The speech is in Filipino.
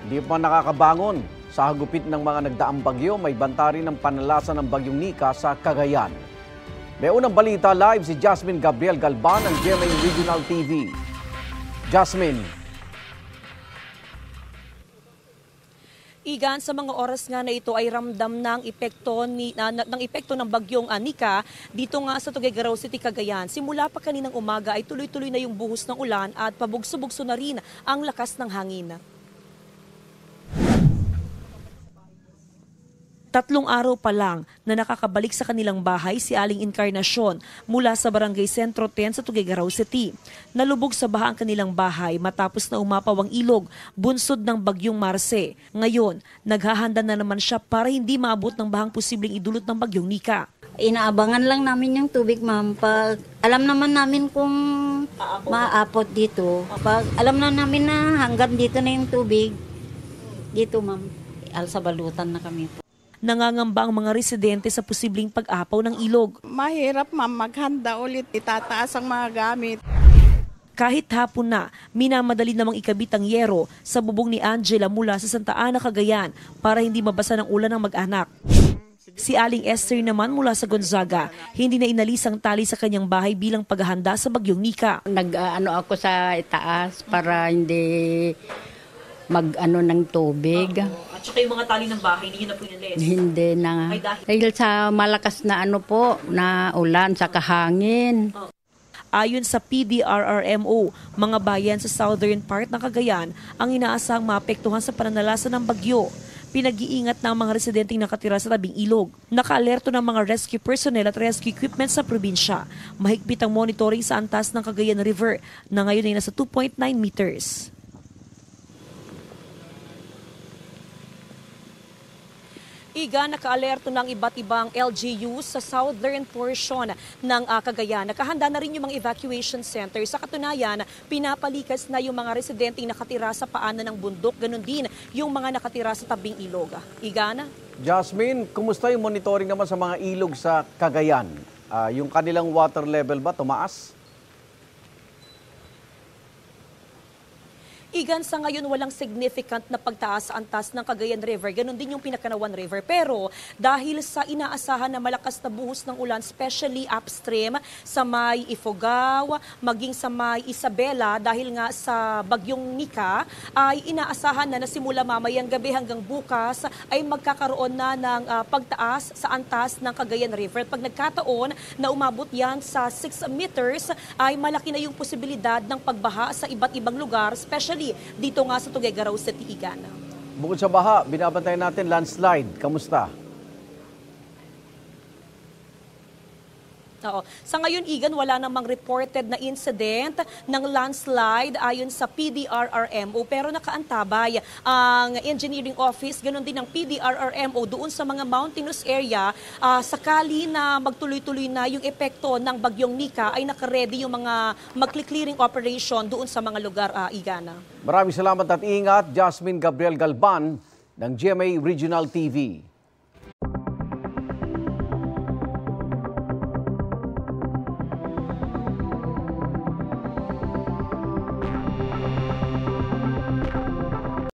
Hindi pa nakakabangon. Sa hagupit ng mga nagdaang bagyo, may banta rin ng panalasa ng bagyong Nika sa Cagayan. May unang balita live si Jasmine Gabriel Galban ng GMA Regional TV. Jasmine. Igan, sa mga oras nga na ito ay ramdam ng epekto ng bagyong Nika dito nga sa Tuguegarao City, Cagayan. Simula pa kaninang umaga ay tuloy-tuloy na yung buhos ng ulan at pabugso-bugso na rin ang lakas ng hangin. 3 araw pa lang na nakakabalik sa kanilang bahay si Aling Encarnacion mula sa Barangay Sentro 10 sa Tuguegarao City. Nalubog sa baha ang kanilang bahay matapos na umapaw ang ilog, bunsod ng bagyong Marce. Ngayon, naghahanda na naman siya para hindi maabot ng bahang posibleng idulot ng bagyong Nika. Inaabangan lang namin yung tubig, ma'am. Pag alam naman namin kung maapot dito, pag alam na namin na hanggang dito na yung tubig, dito, ma'am, alsa balutan na kami. Nangangamba ang mga residente sa posibleng pag-apaw ng ilog. Mahirap, ma'am, maghanda ulit, itataas ang mga gamit. Kahit hapon na, minamadali namang ikabit ang yero sa bubong ni Angela mula sa Santa Ana, Cagayan para hindi mabasa ng ulan ng mag-anak. Si Aling Esther naman mula sa Gonzaga, hindi na inalis ang tali sa kanyang bahay bilang paghahanda sa bagyong Nika. Nag-ano ako sa itaas para hindi mag-ano ng tubig. At saka yung mga tali ng bahay, hindi nyo na po inalis? Hindi na. Dahil sa malakas na ano po, na ulan, sa kahangin. Ayon sa PDRRMO, mga bayan sa southern part ng Cagayan ang inaasahang maapektuhan sa pananalasa ng bagyo. Pinag-iingat ng mga residenteng nakatira sa tabing ilog. Naka-alerto ng mga rescue personnel at rescue equipment sa probinsya. Mahigpit ang monitoring sa antas ng Cagayan River na ngayon ay nasa 2.9 meters. Iga, naka-alerto ng iba't ibang LGU sa southern portion ng Cagayan. Nakahanda na rin yung mga evacuation center. Sa katunayan, pinapalikas na yung mga residenteng nakatira sa paanan ng bundok. Ganon din yung mga nakatira sa tabing ilog. Iga na? Jasmine, kumusta yung monitoring naman sa mga ilog sa Cagayan? Yung kanilang water level ba tumaas? Igan, sa ngayon walang significant na pagtaas sa antas ng Cagayan River. Ganon din yung Pinakanawan River. Pero dahil sa inaasahan na malakas na buhos ng ulan, especially upstream sa may Ifugao, maging sa may Isabela, dahil nga sa bagyong Nika, ay inaasahan na simula mamayang gabi hanggang bukas ay magkakaroon na ng pagtaas sa antas ng Cagayan River. At pag nagkataon na umabot yan sa 6 meters, ay malaki na yung posibilidad ng pagbaha sa iba't ibang lugar, especially dito nga sa Tuguegarao City, Igan. Bukod sa baha, binabantayan natin landslide. Kamusta? Oo. Sa ngayon, Igan, wala namang reported na incident ng landslide ayon sa PDRRMO. Pero nakaantabay ang engineering office, ganoon din ang PDRRMO doon sa mga mountainous area. Sakali na magtuloy-tuloy na yung epekto ng bagyong Nika, ay nakaredy yung mga mag-clearing operation doon sa mga lugar, Igan. Maraming salamat at ingat, Jasmine Gabriel Galban ng GMA Regional TV.